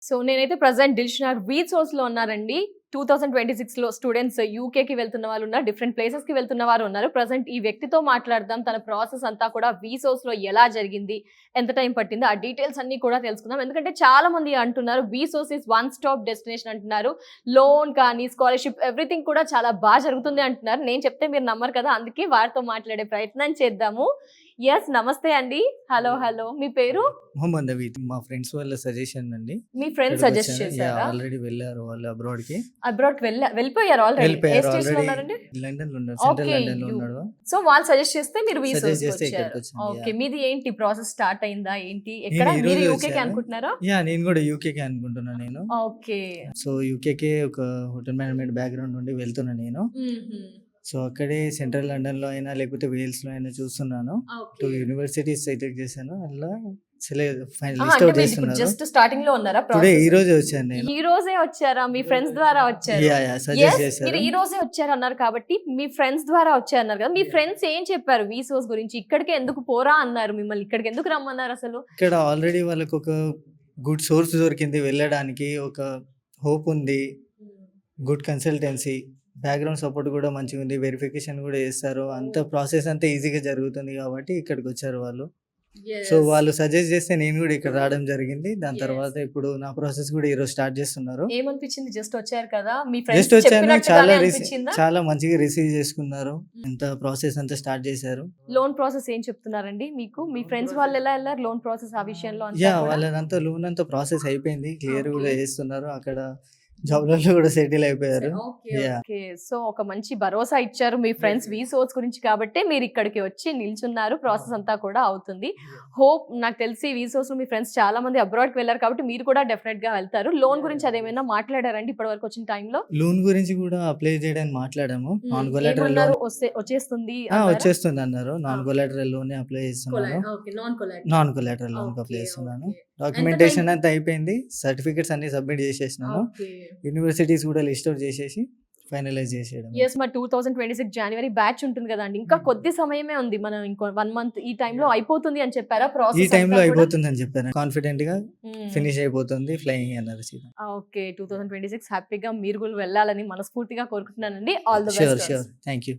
So నేనైతే present Dilsukhnagar వీసోస్‌లో ఉన్నానండి. 2026లో students యూకేకి వెళ్తున్న వాళ్ళున్నారు. డిఫరెంట్ ప్లేసెస్‌కి వెళ్తున్న వారు ఉన్నారు. ప్రెజెంట్ ఈ వ్యక్తితో మాట్లాడదాం. తన ప్రాసెస్ అంతా కూడా వీసోస్‌లో ఎలా జరిగింది? ఎంత టైం పట్టింది? ఆ డీటెయిల్స్ అన్నీ కూడా తెలుసుకుందాం. ఎందుకంటే చాలా మంది అంటున్నారు వీసోస్ ఈస్ వన్ స్టాప్ డెస్టినేషన్ అంటున్నారు. లోన్ కానీ, స్కాలర్‌షిప్ ఎవ్రీథింగ్ కూడా చాలా జరుగుతుంది అంటున్నారు. నేను చెప్తే మీరు నమ్మరు కదా! అందుకే వారితో మాట్లాడే ప్రయత్నం చేద్దాము. యెస్. నమస్తే అండి. హలో. మీ పేరు? మొహమ్మద్ నవీద్. మా ఫ్రెండ్స్ వాళ్ళ సజెషన్ అండి. మీ ఫ్రెండ్స్ సజెస్ట్ ఇక్కడికొచ్చాను. చేసారా? ఆల్రెడీ వెళ్లారు వాళ్ళు అబ్రాడ్‌కి. అబ్రాడ్‌కి వెళ్ళిపోయారు ఆల్రెడీ. ఏ వెళ్ళిపోయారు స్టేజ్‌లో ఆల్రెడీ. ఉన్నారండి? లండన్‌లో ఉన్నారు. Central okay. లండన్‌లో ఉన్నాడు. సో వాళ్ళు సజెస్ట్ చేస్తే మీరు సజెస్ట్ వీసోస్‌కి చేస్తే వచ్చారు. ఇక్కడికొచ్చాను. ఓకే. మీది ఏంటి ప్రాసెస్ స్టార్ట్ అయిందా ఏంటి? నేను ఎక్కడ? ఈ మీరు రోజే యూకేకే వచ్చాను. అనుకుంటున్నారా? నేను కూడా యూకేకే అనుకుంటున్నా నేను. ఓకే. సో యూకేకే ఒక హోటల్ మేనేజ్మెంట్ బ్యాక్‌గ్రౌండ్ నుండి వెళ్తున్నా నేను. హుహు. సో అక్కడే సెంట్రల్ లండన్‌లో అయినా లేకపోతే వేల్స్‌లో అయినా చూస్తున్నాను. 2 ఓకే. యూనివర్సిటీస్ సెలెక్ట్ చేశాను. అందులో ఫైనల్ అంటే లిస్ట్ ఔట్ మీరు ఇప్పుడు చేస్తున్నారు. జస్ట్ స్టార్టింగ్‌లో ఉన్నారా టుడే ఈ ప్రాసెస్? రోజే వచ్చాను నేను. ఈ రోజే వచ్చారా? మీ ఫ్రెండ్స్ ద్వారా వచ్చారు. Suggest yes. చేశారు. మీరు ఈ రోజే వచ్చారన్నారు కాబట్టి మీ ఫ్రెండ్స్ ద్వారా వచ్చారన్నారు కదా! మీ ఫ్రెండ్స్ ఏం చెప్పారు వీసోస్ గురించి? ఇక్కడికే ఎందుకు పోరా అన్నారు మిమ్మల్ని? ఇక్కడికి ఎందుకు రమ్మన్నారు అసలు? ఇక్కడ ఆల్రెడీ వాళ్ళకొక గుడ్ సోర్స్ దొరికింది వెళ్ళడానికి. ఒక హోప్ ఉంది. Good consultancy. బ్యాక్‌గ్రౌండ్ సపోర్ట్ కూడా మంచిగుంది. వెరిఫికేషన్ కూడా చేస్తారు. అంత ప్రాసెస్ అంతా ఈజీగా జరుగుతుంది కాబట్టి ఇక్కడికొచ్చారు వాళ్ళు. So yes. వాళ్ళు సజెస్ట్ చేస్తే నేను కూడా ఇక్కడ రావడం జరిగింది. దాని యెస్. తర్వాత ఇప్పుడు నా ప్రాసెస్ కూడా ఈరోజు స్టార్ట్ చేస్తున్నారు. ఏమనిపించింది? జస్ట్ వచ్చారు కదా! మీ ఫ్రెండ్స్ జస్ట్ వచ్చాను. చెప్పినట్టుగానే అనిపించిందా? చాలా మంచిగా రిసీవ్ చేసుకున్నారు. అంత ప్రాసెస్ అంతా స్టార్ట్ చేశారు. లోన్ ప్రాసెస్ ఏం చెప్తున్నారండి మీకు? మీ ఫ్రెండ్స్ వాళ్ళు ఎలా ఎళ్లారు లోన్ ప్రాసెస్ ఆ విషయంలో అంతా కూడా? వాళ్ళదంతా లోన్ అంతా ప్రాసెస్ అయిపోయింది. Clear okay. కూడా చేస్తున్నారు. అక్కడ జాబ్‌లలో కూడా సెటిల్ అయిపోయారు. ఓకే. ఓకే. సో ఒక మంచి భరోసా ఇచ్చారు మీ ఫ్రెండ్స్ వీసోస్ గురించి కాబట్టే మీరు ఇక్కడికి వచ్చి నిల్చున్నారు. ప్రాసెస్ అంతా కూడా అవుతుంది. హోప్ నాకు తెలిసి వీసోస్‌లో మీ ఫ్రెండ్స్ చాలా మంది అబ్రాడ్‌కి వెళ్లారు కాబట్టి మీరు కూడా డెఫినెట్‌గా వెళ్తారు. లోన్ గురించి అదేమైనా మాట్లాడారండి ఇప్పటివరకు వచ్చిన టైంలో? లోన్ గురించి కూడా అప్లై చేయడానికి మాట్లాడాము. నాన్ కొలాటరల్ ఏమన్నారు? లోన్ వచ్చేస్తుంది అన్నారా? వచ్చేస్తుందన్నారు. నాన్ కొలాటరల్ లోనే అప్లై చేస్తున్నాను. Okay. Non collateral. Non collateral లోన్‌కి అప్లై ఓకే. చేస్తున్నాను. ఓకే. ఎంత డాక్యుమెంటేషన్ టైం? అంతా అయిపోయింది. సర్టిఫికేట్స్ అన్నీ సబ్మిట్ చేసేసినాను. ఓకే. యూనివర్సిటీస్ కూడా లిస్ట్ ఔట్ చేసేసి ఫైనలైజ్ చేసేయడమే. యెస్. మరి 2026 జనవరి బ్యాచ్ ఉంటుంది గదండీ! ఇంకా కొద్ది సమయమే ఉంది. మనం ఇంకో 1 మంత్ ఈ టైంలో అయిపోతుంది అని చెప్పారా ఈ ప్రాసెస్ టైంలో అంతా కూడా? అయిపోతుందని చెప్పాను. కాన్ఫిడెంట్‌గా హ్మ్. ఫినిష్ అయిపోతుంది. ఫ్లయింగ్ అన్నారు సీదా. ఓకే. 2026 హ్యాపీగా మీరు కూడా వెళ్ళాలని మనస్ఫూర్తిగా కోరుకుంటున్నానండి. All the best. Sure. Thank you.